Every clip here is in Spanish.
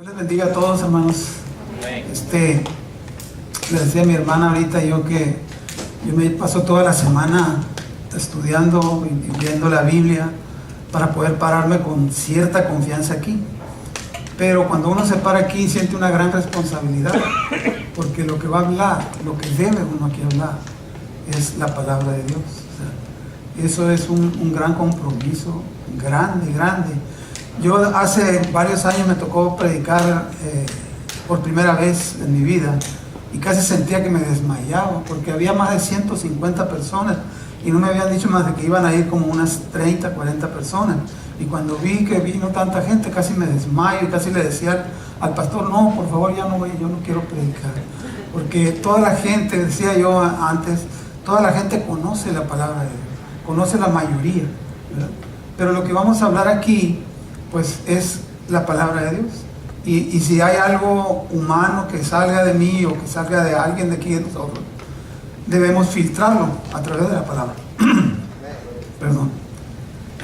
Dios les bendiga a todos, hermanos. Le decía a mi hermana ahorita que yo me paso toda la semana estudiando y viendo la Biblia para poder pararme con cierta confianza aquí. Pero cuando uno se para aquí siente una gran responsabilidad, porque lo que va a hablar, lo que debe uno aquí hablar, es la palabra de Dios. O sea, eso es un gran compromiso, grande. Yo hace varios años me tocó predicar por primera vez en mi vida y casi sentía que me desmayaba porque había más de 150 personas y no me habían dicho más de que iban a ir como unas 30, 40 personas. Y cuando vi que vino tanta gente casi me desmayo y casi le decía al pastor, no, por favor ya no voy, yo no quiero predicar. Porque toda la gente, decía yo antes, toda la gente conoce la palabra de Dios, conoce la mayoría, ¿verdad? Pero lo que vamos a hablar aquí pues es la palabra de Dios. Y si hay algo humano que salga de mí o que salga de alguien de aquí de nosotros, debemos filtrarlo a través de la palabra. Perdón.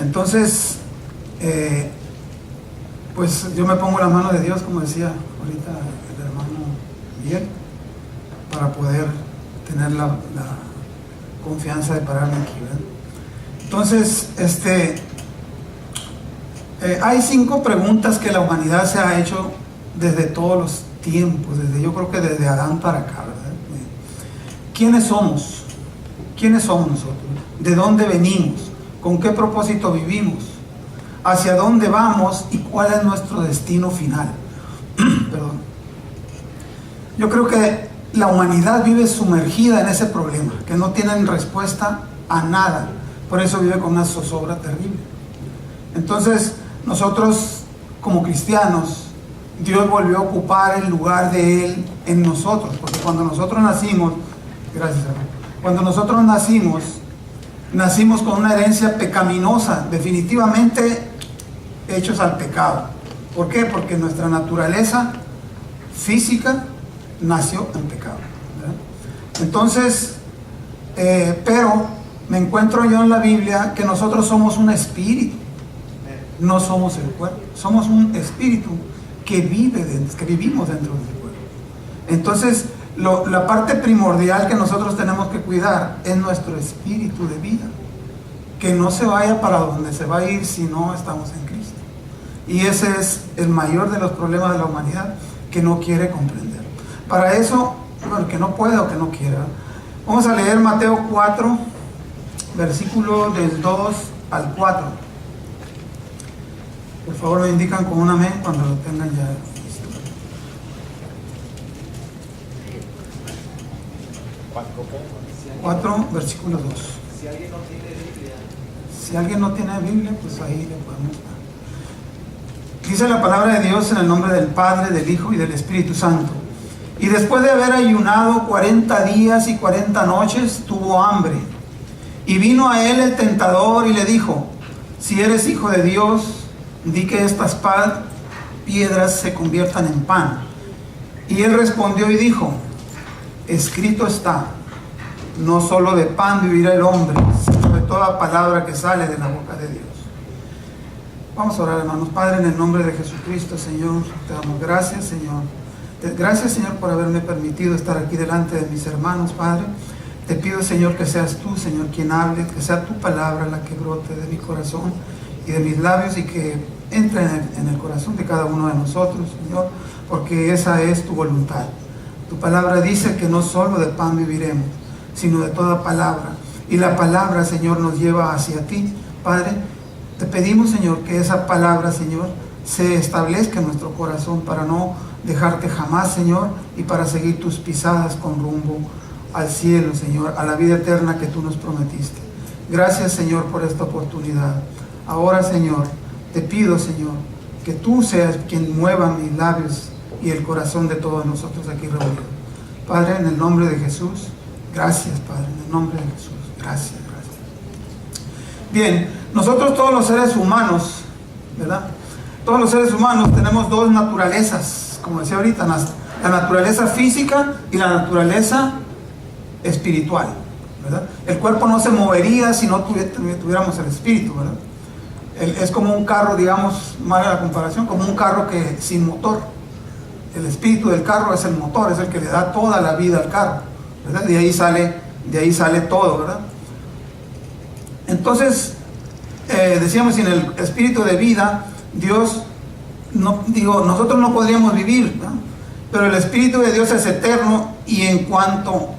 Entonces, pues yo me pongo en las manos de Dios, como decía ahorita el hermano Miguel, para poder tener la confianza de pararme aquí, ¿verdad? Entonces, hay 5 preguntas que la humanidad se ha hecho desde todos los tiempos, yo creo que desde Adán para acá, ¿verdad? ¿Quiénes somos? ¿Quiénes somos nosotros? ¿De dónde venimos? ¿Con qué propósito vivimos? ¿Hacia dónde vamos? ¿Y cuál es nuestro destino final? Perdón. Yo creo que la humanidad vive sumergida en ese problema, que no tienen respuesta a nada. Por eso vive con una zozobra terrible. Entonces, nosotros como cristianos, Dios volvió a ocupar el lugar de Él en nosotros, porque cuando nosotros nacimos, gracias hermano, cuando nosotros nacimos con una herencia pecaminosa, definitivamente hechos al pecado. ¿Por qué? Porque nuestra naturaleza física nació en pecado, ¿verdad? Entonces, pero me encuentro yo en la Biblia que nosotros somos un espíritu. No somos el cuerpo, somos un espíritu que vivimos dentro del cuerpo. Entonces, la parte primordial que nosotros tenemos que cuidar es nuestro espíritu de vida, que no se vaya para donde se va a ir si no estamos en Cristo. Y ese es el mayor de los problemas de la humanidad, que no quiere comprender. Para eso, bueno, que no puede o que no quiera, vamos a leer Mateo 4, versículo del 2 al 4. Por favor, me indican con un amén cuando lo tengan ya listo. 4, versículo 2. Si alguien no tiene Biblia. Si alguien no tiene Biblia, pues ahí le podemos dar. Dice la palabra de Dios en el nombre del Padre, del Hijo y del Espíritu Santo. Y después de haber ayunado 40 días y 40 noches, tuvo hambre. Y vino a él el tentador y le dijo: si eres hijo de Dios, di que estas piedras se conviertan en pan. Y él respondió y dijo: escrito está, no solo de pan vivirá el hombre, sino de toda palabra que sale de la boca de Dios. Vamos a orar, hermanos. Padre, en el nombre de Jesucristo, Señor, te damos gracias, Señor. Gracias, Señor, por haberme permitido estar aquí delante de mis hermanos, Padre. Te pido, Señor, que seas tú, Señor, quien hable, que sea tu palabra la que brote de mi corazón y de mis labios y que entre en el corazón de cada uno de nosotros, Señor, porque esa es tu voluntad. Tu palabra dice que no solo de pan viviremos, sino de toda palabra. Y la palabra, Señor, nos lleva hacia ti, Padre. Te pedimos, Señor, que esa palabra, Señor, se establezca en nuestro corazón para no dejarte jamás, Señor, y para seguir tus pisadas con rumbo al cielo, Señor, a la vida eterna que tú nos prometiste. Gracias, Señor, por esta oportunidad. Ahora, Señor, te pido, Señor, que tú seas quien mueva mis labios y el corazón de todos nosotros aquí reunidos. Padre, en el nombre de Jesús, gracias, Padre, en el nombre de Jesús, gracias. Bien, nosotros todos los seres humanos, ¿verdad? Todos los seres humanos tenemos 2 naturalezas, como decía ahorita, la naturaleza física y la naturaleza espiritual, ¿verdad? El cuerpo no se movería si no tuviéramos el espíritu, ¿verdad? Es como un carro, digamos, mal a la comparación, como un carro que sin motor. El espíritu del carro es el motor, es el que le da toda la vida al carro, ¿verdad? De ahí sale todo, ¿verdad? Entonces, decíamos, sin el espíritu de vida, Dios, nosotros no podríamos vivir, ¿no? Pero el espíritu de Dios es eterno, y en cuanto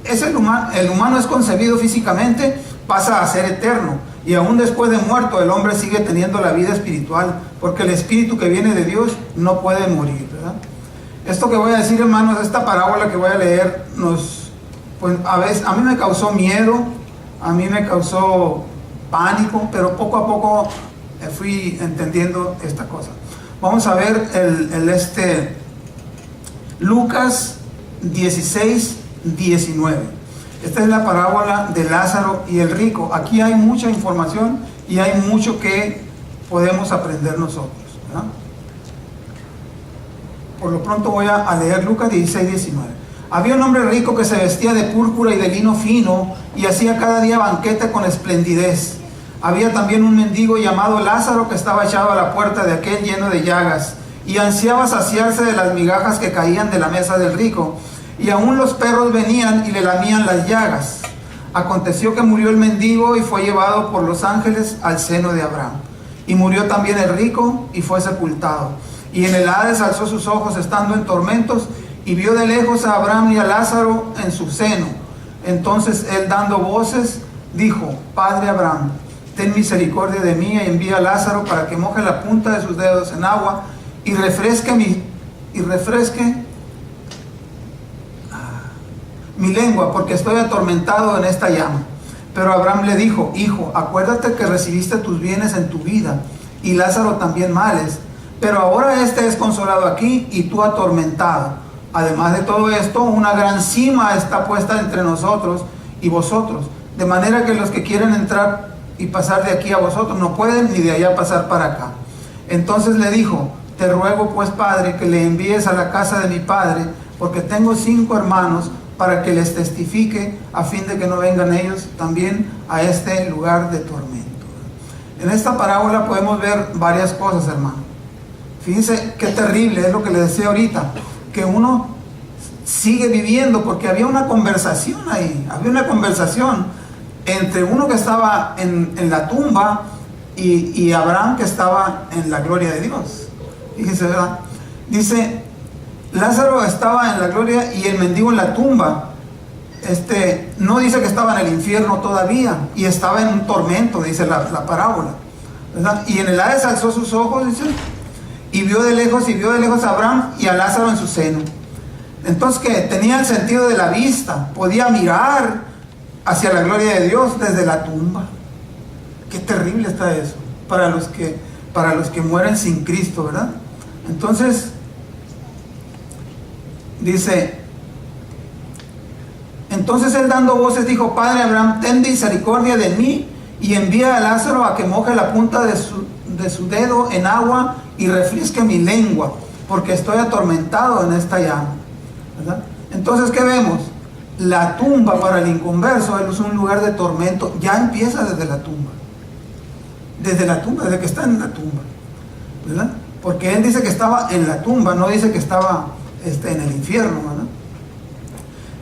el humano es concebido físicamente, pasa a ser eterno, y aún después de muerto el hombre sigue teniendo la vida espiritual, porque el espíritu que viene de Dios no puede morir, ¿verdad? Esto que voy a decir, hermanos, esta parábola que voy a leer, pues a mí me causó miedo, a mí me causó pánico, pero poco a poco fui entendiendo esta cosa. Vamos a ver Lucas 16, 19. Esta es la parábola de Lázaro y el rico. Aquí hay mucha información y hay mucho que podemos aprender nosotros, ¿verdad? Por lo pronto voy a leer Lucas 16, 19. Había un hombre rico que se vestía de púrpura y de lino fino y hacía cada día banquete con esplendidez. Había también un mendigo llamado Lázaro que estaba echado a la puerta de aquel lleno de llagas y ansiaba saciarse de las migajas que caían de la mesa del rico, y aún los perros venían y le lamían las llagas. Aconteció que murió el mendigo y fue llevado por los ángeles al seno de Abraham. Y murió también el rico y fue sepultado. Y en el Hades alzó sus ojos estando en tormentos y vio de lejos a Abraham y a Lázaro en su seno. Entonces él, dando voces, dijo: Padre Abraham, ten misericordia de mí y envía a Lázaro para que moje la punta de sus dedos en agua y refresque mi lengua, porque estoy atormentado en esta llama. Pero Abraham le dijo: Hijo, acuérdate que recibiste tus bienes en tu vida, y Lázaro también males, pero ahora este es consolado aquí y tú atormentado. Además de todo esto, una gran sima está puesta entre nosotros y vosotros, de manera que los que quieren entrar y pasar de aquí a vosotros no pueden, ni de allá pasar para acá. Entonces le dijo: Te ruego pues, Padre, que le envíes a la casa de mi padre, porque tengo 5 hermanos, para que les testifique, a fin de que no vengan ellos también a este lugar de tormento. En esta parábola podemos ver varias cosas, hermano. Fíjense qué terrible es lo que les decía ahorita, que uno sigue viviendo, porque había una conversación ahí, había una conversación entre uno que estaba en la tumba y Abraham, que estaba en la gloria de Dios. Fíjense, ¿verdad? Dice: Lázaro estaba en la gloria y el mendigo en la tumba. No dice que estaba en el infierno todavía, y estaba en un tormento, dice la parábola, ¿verdad? Y en el Hades alzó sus ojos, dice, y vio de lejos a Abraham y a Lázaro en su seno. Entonces, que tenía el sentido de la vista, podía mirar hacia la gloria de Dios desde la tumba. Qué terrible está eso para los que mueren sin Cristo, ¿verdad? Entonces dice: entonces él, dando voces, dijo: Padre Abraham, ten misericordia de mí y envía a Lázaro a que moje la punta de su dedo en agua y refresque mi lengua, porque estoy atormentado en esta llama, ¿verdad? Entonces, ¿qué vemos? La tumba para el inconverso es un lugar de tormento. Ya empieza desde la tumba, desde que está en la tumba, ¿verdad? Porque él dice que estaba en la tumba, no dice que estaba en el infierno, ¿verdad?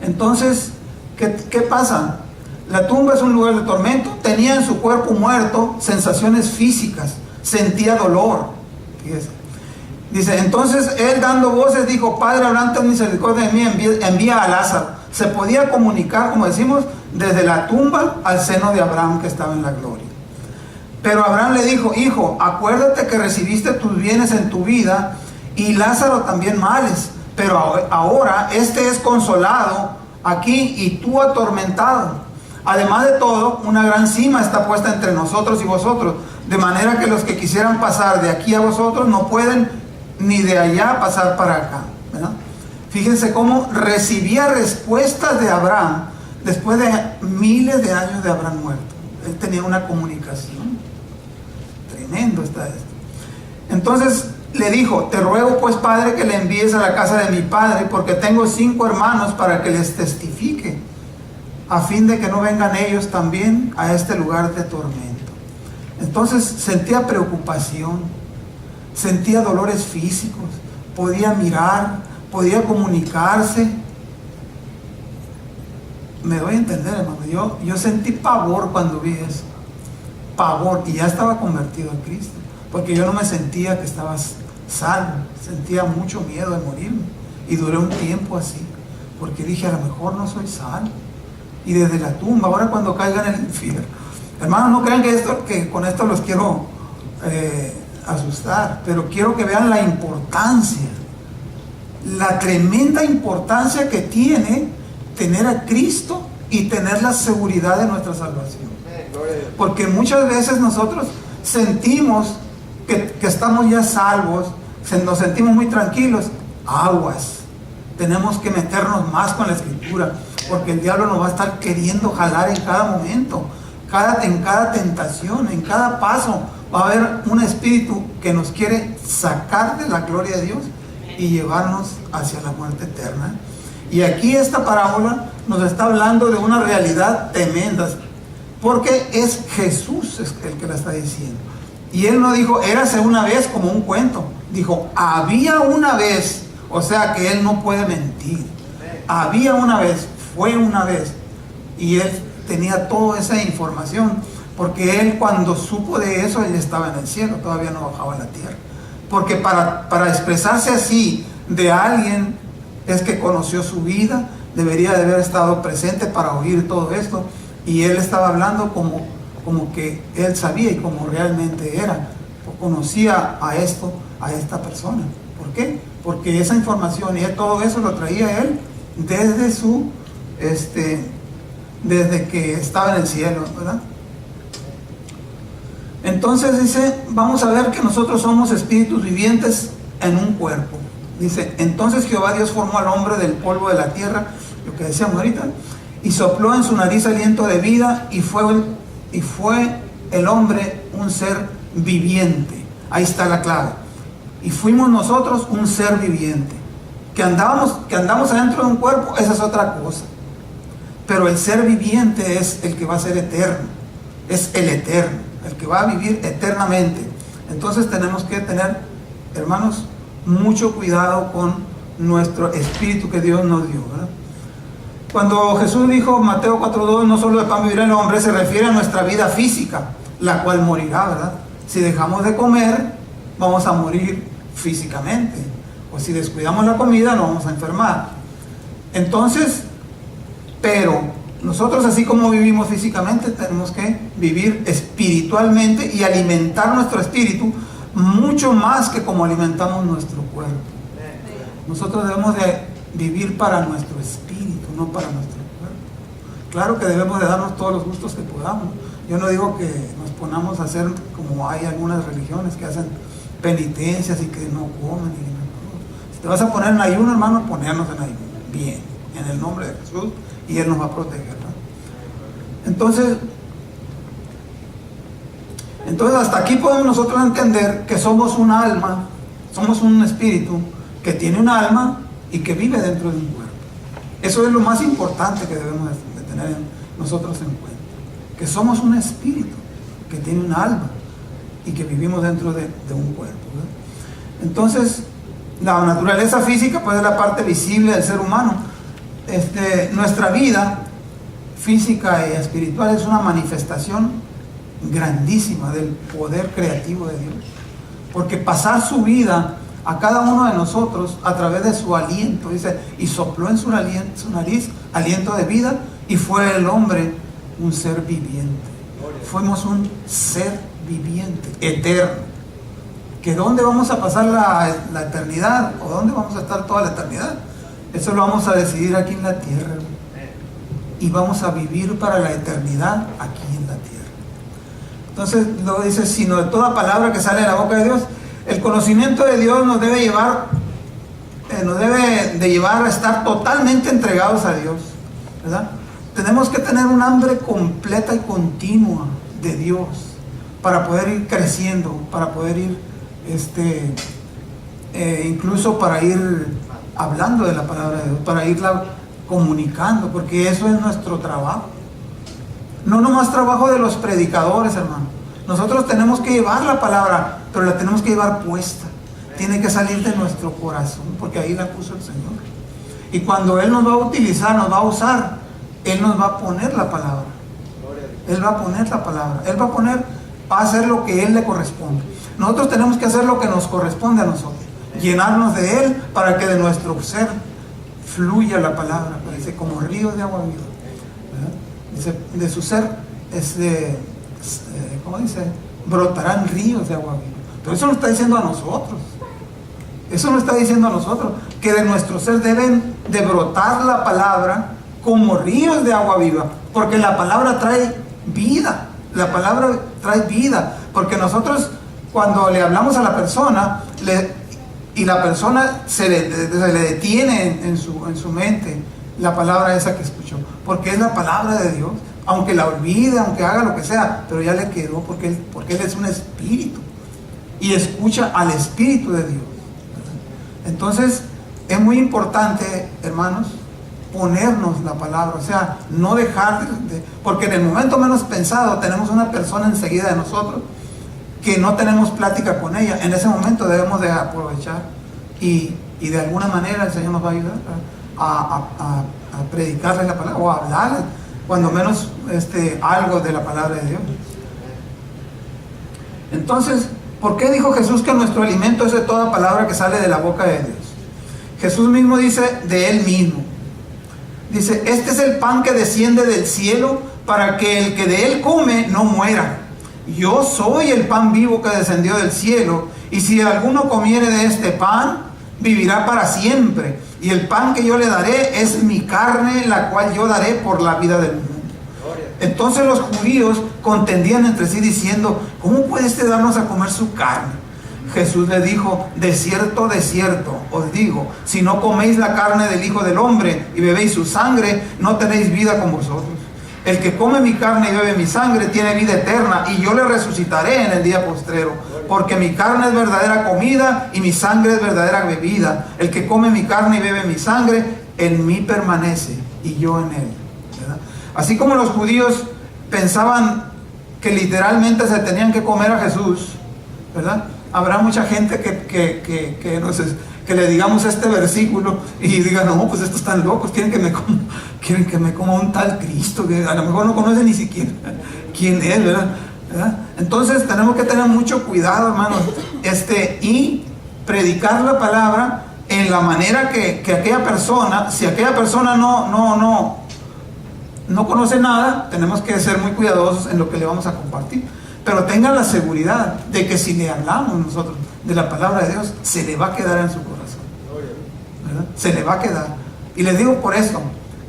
Entonces, ¿qué pasa? La tumba es un lugar de tormento. Tenía en su cuerpo muerto sensaciones físicas, sentía dolor. Fíjese. Dice: entonces él, dando voces, dijo: Padre Abraham, ten misericordia de mí, envía a Lázaro. Se podía comunicar, como decimos, desde la tumba al seno de Abraham, que estaba en la gloria. Pero Abraham le dijo: Hijo, acuérdate que recibiste tus bienes en tu vida, y Lázaro también males, pero ahora este es consolado aquí y tú atormentado. Además de todo, una gran sima está puesta entre nosotros y vosotros, de manera que los que quisieran pasar de aquí a vosotros no pueden, ni de allá pasar para acá, ¿verdad? Fíjense cómo recibía respuestas de Abraham después de miles de años de Abraham muerto. Él tenía una comunicación. Tremendo está esto. Entonces le dijo: Te ruego pues, Padre, que le envíes a la casa de mi padre, porque tengo 5 hermanos, para que les testifique, a fin de que no vengan ellos también a este lugar de tormento. Entonces sentía preocupación, sentía dolores físicos, podía mirar, podía comunicarse. Me doy a entender, hermano. Yo sentí pavor cuando vi eso. Pavor. Y ya estaba convertido a Cristo. Porque yo no me sentía que estaba salvo. Sentía mucho miedo de morirme. Y duré un tiempo así. Porque dije, a lo mejor no soy salvo. Y desde la tumba, ahora cuando caiga en el infierno. Hermanos, no crean que con esto los quiero asustar. Pero quiero que vean la importancia. La tremenda importancia que tiene tener a Cristo y tener la seguridad de nuestra salvación. Porque muchas veces nosotros sentimos que estamos ya salvos, nos sentimos muy tranquilos. Aguas, tenemos que meternos más con la Escritura, porque el diablo nos va a estar queriendo jalar en cada momento, en cada tentación, en cada paso. Va a haber un espíritu que nos quiere sacar de la gloria de Dios y llevarnos hacia la muerte eterna. Y aquí esta parábola nos está hablando de una realidad tremenda, porque es Jesús el que la está diciendo. Y él no dijo, érase una vez como un cuento. Dijo, había una vez. O sea que él no puede mentir. Había una vez, fue una vez. Y él tenía toda esa información, porque él cuando supo de eso, él estaba en el cielo, todavía no bajaba a la tierra. Porque para expresarse así de alguien, es que conoció su vida, debería de haber estado presente para oír todo esto, y él estaba hablando como que él sabía y como realmente era, conocía a esta persona. ¿Por qué? Porque esa información y todo eso lo traía él desde que estaba en el cielo, ¿verdad? Entonces dice, vamos a ver que nosotros somos espíritus vivientes en un cuerpo. Dice, entonces Jehová Dios formó al hombre del polvo de la tierra, lo que decíamos ahorita, y sopló en su nariz aliento de vida, y fue el hombre un ser viviente. Ahí está la clave. Y fuimos nosotros un ser viviente. Que andamos adentro de un cuerpo, esa es otra cosa. Pero el ser viviente es el que va a ser eterno. Es el eterno, el que va a vivir eternamente. Entonces tenemos que tener, hermanos, mucho cuidado con nuestro espíritu que Dios nos dio, ¿verdad? Cuando Jesús dijo, Mateo 4:2, no solo de pan vivirá el hombre, se refiere a nuestra vida física, la cual morirá, ¿verdad? Si dejamos de comer, vamos a morir físicamente. O si descuidamos la comida, nos vamos a enfermar. Entonces, pero nosotros, así como vivimos físicamente, tenemos que vivir espiritualmente y alimentar nuestro espíritu mucho más que como alimentamos nuestro cuerpo. Nosotros debemos de vivir para nuestro espíritu, no para nuestro cuerpo. Claro que debemos de darnos todos los gustos que podamos. Yo no digo que nos ponamos a hacer como hay algunas religiones que hacen penitencias y que no comen. Si te vas a poner en ayuno, hermano, ponernos en ayuno. Bien, en el nombre de Jesús, y Él nos va a proteger, ¿no? Entonces hasta aquí podemos nosotros entender que somos un alma, somos un espíritu que tiene un alma y que vive dentro de un cuerpo. Eso es lo más importante que debemos de tener nosotros en cuenta, que somos un espíritu que tiene un alma y que vivimos dentro de un cuerpo, ¿verdad? Entonces, la naturaleza física pues es la parte visible del ser humano. Nuestra vida física y espiritual es una manifestación grandísima del poder creativo de Dios, porque pasar su vida a cada uno de nosotros a través de su aliento, dice, y sopló en su nariz aliento de vida, y fue el hombre un ser viviente. Fuimos un ser viviente, eterno. ¿Que dónde vamos a pasar la eternidad? ¿O dónde vamos a estar toda la eternidad? Eso lo vamos a decidir aquí en la tierra, y vamos a vivir para la eternidad aquí en la tierra. Entonces luego dice, sino de toda palabra que sale de la boca de Dios. El conocimiento de Dios nos debe de llevar a estar totalmente entregados a Dios, ¿verdad? Tenemos que tener un hambre completa y continua de Dios para poder ir creciendo, para poder ir incluso para ir hablando de la palabra de Dios, para irla comunicando, porque eso es nuestro trabajo. No nomás trabajo de los predicadores, hermano. Nosotros tenemos que llevar la palabra, pero la tenemos que llevar puesta. tiene que salir de nuestro corazón, porque ahí la puso el Señor. Y cuando Él nos va a utilizar, nos va a usar, Él nos va a poner la palabra. Él va a poner la palabra. Él va a hacer lo que Él le corresponde. Nosotros tenemos que hacer lo que nos corresponde a nosotros. Llenarnos de Él para que de nuestro ser fluya la palabra. Dice, como ríos de agua viva. Dice, de su ser, ¿cómo dice? Brotarán ríos de agua viva. Pero eso nos está diciendo a nosotros. Eso nos está diciendo a nosotros. Que de nuestro ser deben de brotar la palabra como ríos de agua viva. Porque la palabra trae vida. La palabra trae vida. Porque nosotros, cuando le hablamos a la persona, y la persona se le detiene en su mente la palabra esa que escuchó. Porque es la palabra de Dios. Aunque la olvide, aunque haga lo que sea, pero ya le quedó porque Él es un espíritu. Y escucha al Espíritu de Dios. Entonces, es muy importante, hermanos, ponernos la palabra, o sea, no dejar porque en el momento menos pensado tenemos una persona enseguida de nosotros que no tenemos plática con ella. En ese momento debemos de aprovechar y de alguna manera el Señor nos va a ayudar a predicarle la palabra o a hablarle, cuando menos algo de la palabra de Dios. Entonces, ¿por qué dijo Jesús que nuestro alimento es de toda palabra que sale de la boca de Dios? Jesús mismo dice de Él mismo. Dice, este es el pan que desciende del cielo para que el que de Él come no muera. Yo soy el pan vivo que descendió del cielo, y si alguno comiere de este pan, vivirá para siempre. Y el pan que yo le daré es mi carne, la cual yo daré por la vida del mundo. Entonces los judíos contendían entre sí diciendo, ¿cómo puede darnos a comer su carne? Jesús le dijo, de cierto os digo, si no coméis la carne del Hijo del Hombre y bebéis su sangre, no tenéis vida con vosotros. El que come mi carne y bebe mi sangre tiene vida eterna, y yo le resucitaré en el día postrero, porque mi carne es verdadera comida y mi sangre es verdadera bebida. El que come mi carne y bebe mi sangre, en mí permanece y yo en él. ¿Verdad? Así como los judíos pensaban que literalmente se tenían que comer a Jesús, ¿verdad? Habrá mucha gente que le digamos este versículo y diga, no, pues estos están locos, quieren que me coma un tal Cristo, que a lo mejor no conoce ni siquiera quién es, ¿verdad? Entonces tenemos que tener mucho cuidado, hermanos, y predicar la palabra en la manera que aquella persona, si aquella persona no conoce nada, tenemos que ser muy cuidadosos en lo que le vamos a compartir. Pero tengan la seguridad de que si le hablamos nosotros de la palabra de Dios, se le va a quedar en su corazón, ¿verdad? Se le va a quedar. Y les digo por eso,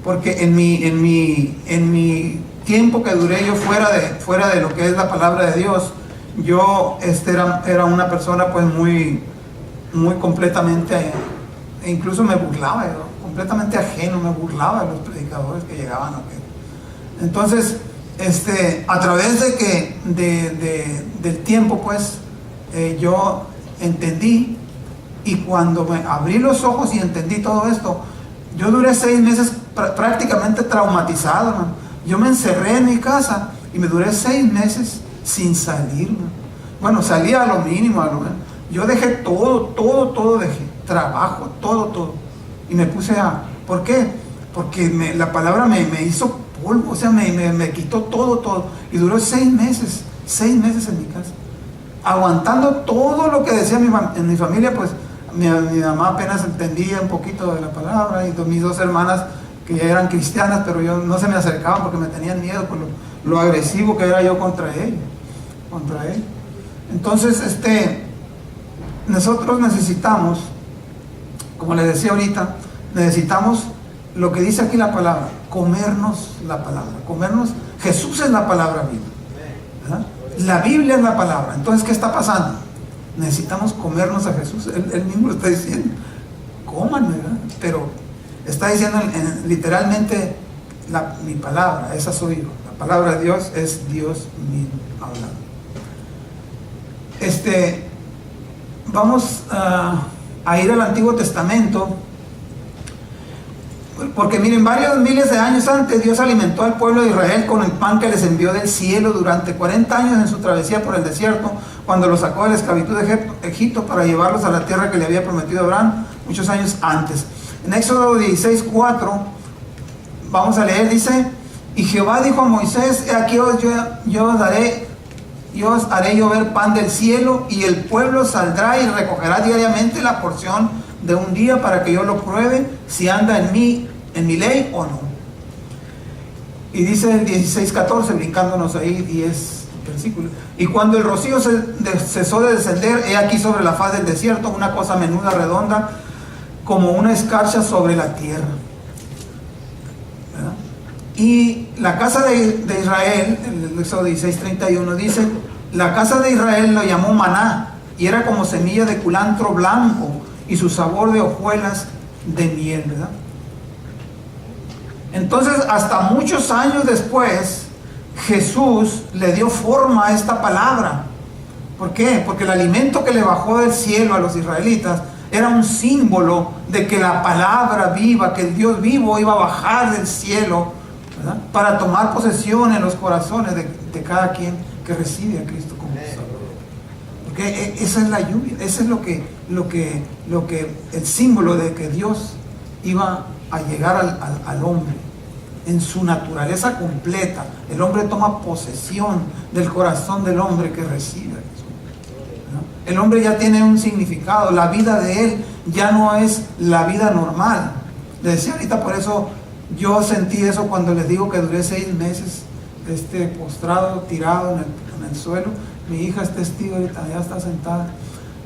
porque en mi tiempo que duré yo fuera de lo que es la palabra de Dios, yo era una persona pues muy completamente, incluso me burlaba, completamente ajeno, me burlaba de los predicadores que llegaban a ver. Entonces, a través del tiempo, pues, yo entendí, y cuando me abrí los ojos y entendí todo esto, yo duré 6 meses prácticamente traumatizado, man. Yo me encerré en mi casa y me duré 6 meses sin salir, man. Bueno, salía a lo mínimo, yo dejé todo dejé, trabajo, todo, y me puse ¿por qué? Porque la palabra me hizo polvo, o sea, me quitó todo, y duró 6 meses en mi casa, aguantando todo lo que decía en mi familia. Pues mi mamá apenas entendía un poquito de la palabra, y mis 2 hermanas que ya eran cristianas, pero yo no se me acercaban porque me tenían miedo por lo agresivo que era yo contra él. Entonces, nosotros necesitamos, como les decía ahorita, necesitamos lo que dice aquí la palabra, comernos la palabra, Jesús es la palabra viva, ¿verdad? La Biblia es la palabra. Entonces, ¿qué está pasando? Necesitamos comernos a Jesús. Él mismo lo está diciendo, cómanme, ¿verdad? Pero está diciendo literalmente, mi palabra, esa soy yo. La palabra de Dios es Dios mismo hablando. Vamos a ir al Antiguo Testamento, porque miren, varios miles de años antes Dios alimentó al pueblo de Israel con el pan que les envió del cielo durante 40 años en su travesía por el desierto, cuando los sacó de la esclavitud de Egipto para llevarlos a la tierra que le había prometido a Abraham muchos años antes. En Éxodo 16:4 vamos a leer, dice: y Jehová dijo a Moisés: he aquí yo os haré llover pan del cielo, y el pueblo saldrá y recogerá diariamente la porción de un día para que yo lo pruebe si anda en mi ley o no. Y dice el 16:14, brincándonos ahí 10 versículos: y cuando el rocío cesó de descender, he aquí sobre la faz del desierto una cosa menuda, redonda, como una escarcha sobre la tierra. ¿Verdad? Y la casa de Israel, en el Éxodo 16:31 dice: la casa de Israel lo llamó maná, y era como semilla de culantro blanco, y su sabor de hojuelas de miel, ¿verdad? Entonces, hasta muchos años después, Jesús le dio forma a esta palabra. ¿Por qué? Porque el alimento que le bajó del cielo a los israelitas era un símbolo de que la palabra viva, que el Dios vivo iba a bajar del cielo, ¿verdad?, para tomar posesión en los corazones de cada quien que recibe a Cristo como Salvador. Porque esa es la lluvia, ese es lo que el símbolo de que Dios iba a llegar al hombre en su naturaleza completa. El hombre toma posesión del corazón del hombre que recibe a Jesús, ¿no? El hombre ya tiene un significado, la vida de él ya no es la vida normal. Les decía ahorita, por eso yo sentí eso cuando les digo que duré 6 meses postrado, tirado en el suelo. Mi hija es testigo, ahorita ya está sentada.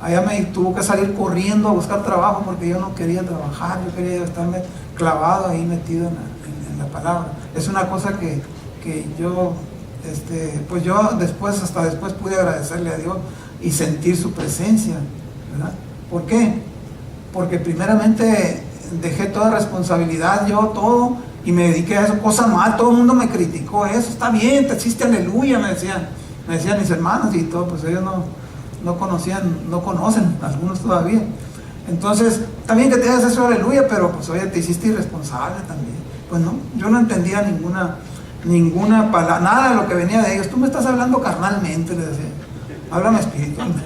Allá me tuvo que salir corriendo a buscar trabajo porque yo no quería trabajar, yo quería estarme clavado ahí metido en la palabra. Es una cosa que yo, pues yo hasta después pude agradecerle a Dios y sentir su presencia, ¿verdad? ¿Por qué? Porque primeramente dejé toda responsabilidad, yo todo, y me dediqué a eso, cosa mal. Todo el mundo me criticó eso. Está bien, te hiciste aleluya, me decían mis hermanos y todo, pues ellos no conocen, algunos todavía. Entonces, también que te hagas eso, aleluya, pero pues oye, te hiciste irresponsable también. Pues no, yo no entendía ninguna palabra, nada de lo que venía de ellos. Tú me estás hablando carnalmente, les decía. Háblame espiritualmente.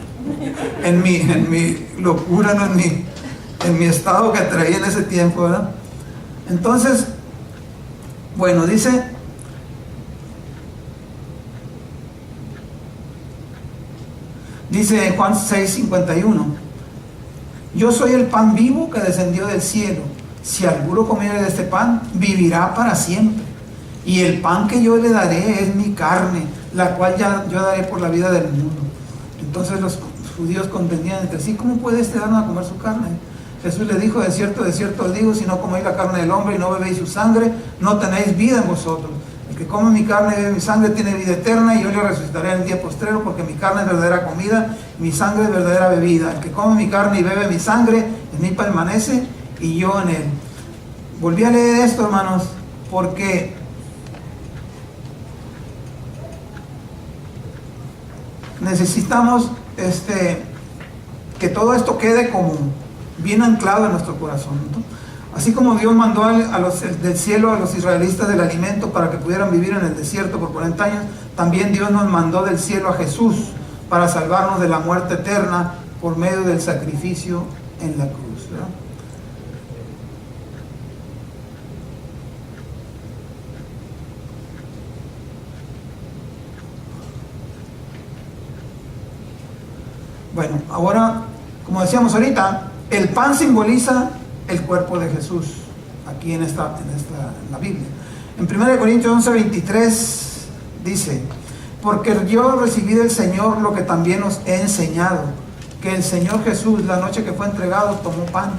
En mi locura, no en mi estado que traía en ese tiempo, ¿verdad? Entonces, bueno, dice en Juan 6:51: yo soy el pan vivo que descendió del cielo. Si alguno comiere de este pan, vivirá para siempre. Y el pan que yo le daré es mi carne, la cual yo daré por la vida del mundo. Entonces los judíos contendían entre sí: ¿cómo puede darnos a comer su carne? Jesús le dijo: de cierto os digo, si no coméis la carne del hombre y no bebéis su sangre, no tenéis vida en vosotros. El que come mi carne y bebe mi sangre tiene vida eterna, y yo le resucitaré en el día postrero, porque mi carne es verdadera comida y mi sangre es verdadera bebida. El que come mi carne y bebe mi sangre, en mí permanece y yo en él. Volví a leer esto, hermanos, porque necesitamos que todo esto quede como bien anclado en nuestro corazón, ¿no? Así como Dios mandó del cielo a los israelitas del alimento para que pudieran vivir en el desierto por 40 años, también Dios nos mandó del cielo a Jesús para salvarnos de la muerte eterna por medio del sacrificio en la cruz, ¿verdad? Bueno, ahora, como decíamos ahorita, el pan simboliza el cuerpo de Jesús, aquí en la Biblia. En 1 Corintios 11:23 dice: porque yo recibí del Señor lo que también os he enseñado, que el Señor Jesús, la noche que fue entregado, tomó pan,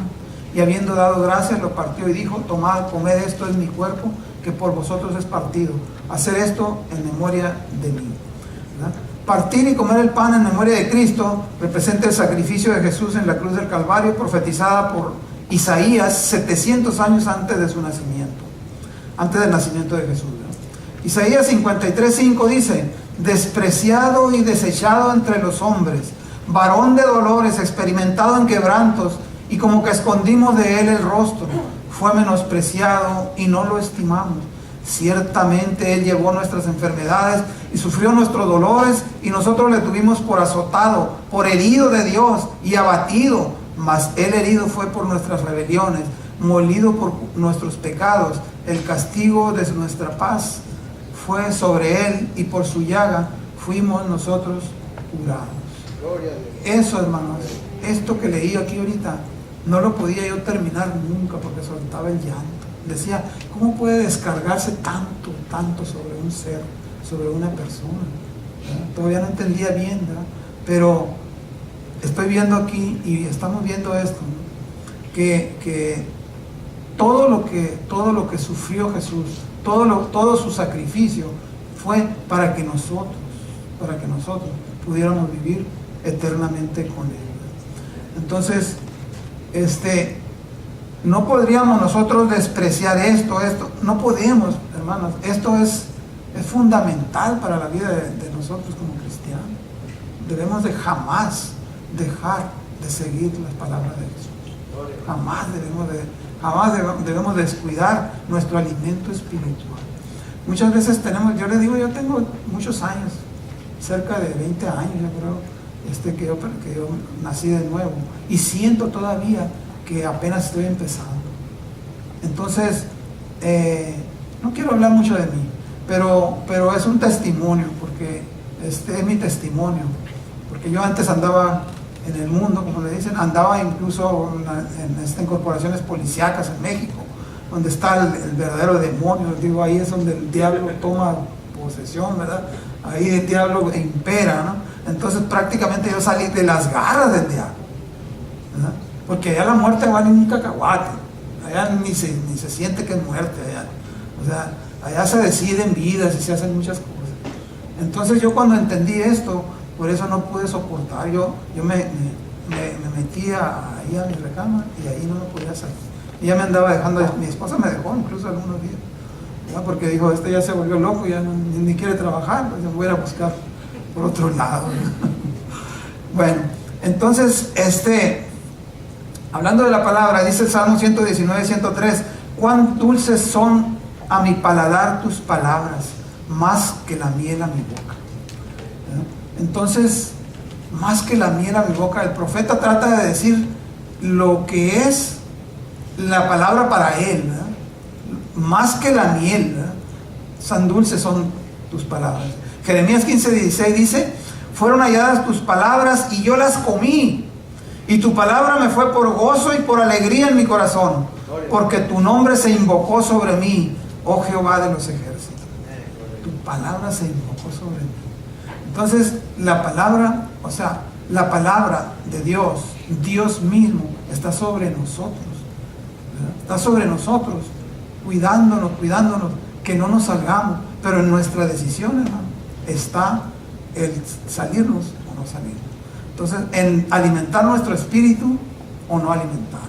y habiendo dado gracias, lo partió y dijo: tomad, comed, esto es mi cuerpo, que por vosotros es partido. Hacer esto en memoria de mí, ¿verdad? Partir y comer el pan en memoria de Cristo representa el sacrificio de Jesús en la cruz del Calvario, profetizada por Isaías 700 años antes de su nacimiento, antes del nacimiento de Jesús, ¿no? Isaías 53:5 dice: despreciado y desechado entre los hombres, varón de dolores, experimentado en quebrantos, y como que escondimos de él el rostro. Fue menospreciado y no lo estimamos. Ciertamente Él llevó nuestras enfermedades y sufrió nuestros dolores, y nosotros le tuvimos por azotado, por herido de Dios y abatido. Mas Él herido fue por nuestras rebeliones, molido por nuestros pecados. El castigo de nuestra paz fue sobre Él, y por su llaga fuimos nosotros curados. Gloria a Dios. Eso, hermanos, esto que leí aquí ahorita, no lo podía yo terminar nunca porque soltaba el llanto. Decía, ¿cómo puede descargarse tanto sobre un ser, sobre una persona? ¿Verdad? Todavía no entendía bien, ¿verdad? Pero estoy viendo aquí y estamos viendo esto, ¿no? que todo lo que sufrió Jesús, todo su sacrificio fue para que nosotros pudiéramos vivir eternamente con Él. Entonces, no podríamos nosotros despreciar esto, no podemos, hermanos. Esto es fundamental para la vida de nosotros como cristianos. Debemos de jamás dejar de seguir las palabras de Jesús. Jamás debemos descuidar nuestro alimento espiritual. Muchas veces yo les digo, yo tengo muchos años, cerca de 20 años, yo creo, que yo nací de nuevo, y siento todavía que apenas estoy empezando. Entonces, no quiero hablar mucho de mí, pero es un testimonio, porque es mi testimonio, porque yo antes andaba en el mundo, como le dicen, andaba incluso en corporaciones policíacas en México, donde está el verdadero demonio. Digo, ahí es donde el diablo toma posesión, ¿verdad? Ahí el diablo impera, ¿no? Entonces prácticamente yo salí de las garras del diablo, ¿verdad? Porque allá la muerte vale un cacahuate, allá ni se siente que es muerte, allá. O sea, allá se deciden vidas y se hacen muchas cosas. Entonces yo cuando entendí esto, por eso no pude soportar, yo me metía ahí a mi recámara y ahí no me podía salir. Ella me andaba dejando, mi esposa me dejó incluso algunos días, ¿verdad? Porque dijo, ya se volvió loco, ya ni quiere trabajar, pues yo voy a ir a buscar por otro lado. Bueno, entonces, hablando de la palabra, dice el Salmo 119, 103, cuán dulces son a mi paladar tus palabras, más que la miel a mi boca. ¿verdad? Entonces, más que la miel a mi boca, el profeta trata de decir lo que es la palabra para él, ¿verdad? Más que la miel, ¿verdad? Tan dulces son tus palabras. Jeremías 15:16 dice, fueron halladas tus palabras y yo las comí, y tu palabra me fue por gozo y por alegría en mi corazón, porque tu nombre se invocó sobre mí, oh Jehová de los ejércitos. Tu palabra se invocó sobre mí. Entonces, la palabra, la palabra de Dios, Dios mismo, está sobre nosotros, ¿verdad? Está sobre nosotros, cuidándonos, que no nos salgamos, pero en nuestra decisión, hermano, está el salirnos o no salirnos. Entonces, en alimentar nuestro espíritu o no alimentarlo,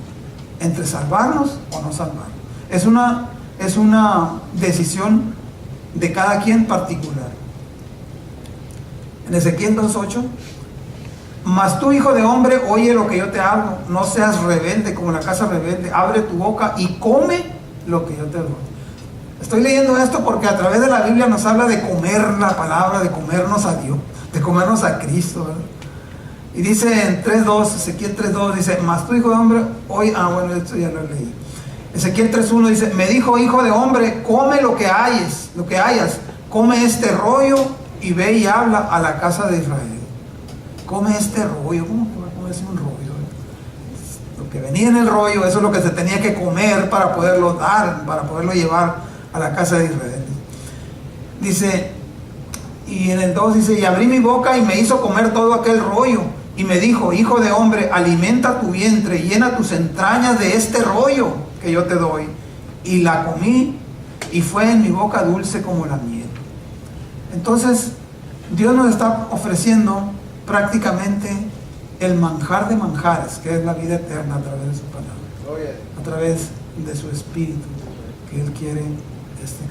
entre salvarnos o no salvarnos. Es una decisión de cada quien particular. En Ezequiel 2:8, mas tú, hijo de hombre, oye lo que yo te hablo, no seas rebelde como la casa rebelde, abre tu boca y come lo que yo te doy. Estoy leyendo esto porque a través de la Biblia nos habla de comer la palabra, de comernos a Dios, de comernos a Cristo, ¿verdad? Y dice en 3:2, Ezequiel 3:2, dice, mas tú, hijo de hombre, oye, bueno, esto ya lo leí. Ezequiel 3:1 dice, me dijo, hijo de hombre, come lo que hayas, come este rollo y ve y habla a la casa de Israel. Come este rollo. ¿Cómo que va a comerse un rollo? Lo que venía en el rollo, eso es lo que se tenía que comer para poderlo dar, para poderlo llevar a la casa de Israel. Dice, y en el 2 dice, y abrí mi boca y me hizo comer todo aquel rollo, y me dijo, hijo de hombre, alimenta tu vientre, llena tus entrañas de este rollo que yo te doy. Y la comí, y fue en mi boca dulce como la miel. Entonces, Dios nos está ofreciendo prácticamente el manjar de manjares, que es la vida eterna a través de su palabra, a través de su espíritu, que Él quiere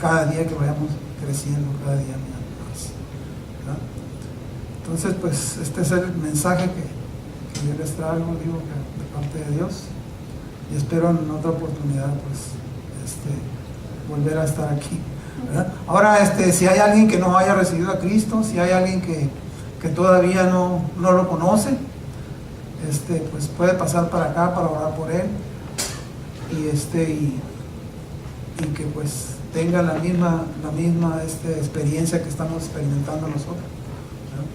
cada día que vayamos creciendo, cada día más, ¿verdad? Entonces, pues este es el mensaje que yo les traigo, digo, de parte de Dios, y espero en otra oportunidad pues volver a estar aquí. ¿verdad? Ahora, si hay alguien que no haya recibido a Cristo, si hay alguien que todavía no lo conoce, pues puede pasar para acá para orar por él y que pues tenga la misma experiencia que estamos experimentando nosotros, ¿verdad?